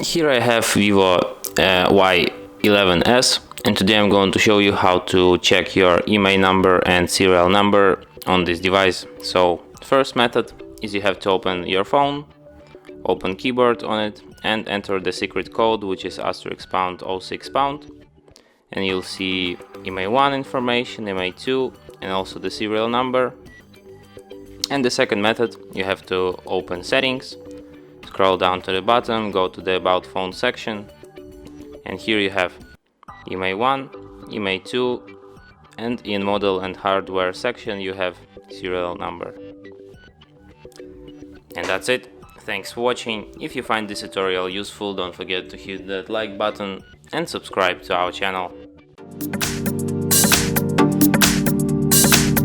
Here I have VIVO Y11s, and today I'm going to show you how to check your IMEI number and serial number on this device. So first method is you have to open your phone, open keyboard on it, and enter the secret code, which is *#06#, and you'll see IMEI1 information, IMEI2, and also the serial number. And the second method, you have to open settings, scroll down to the bottom, go to the About Phone section, and here you have IMEI1, IMEI2, and in Model and Hardware section you have serial number. And that's it. Thanks for watching. If you find this tutorial useful, don't forget to hit that like button and subscribe to our channel.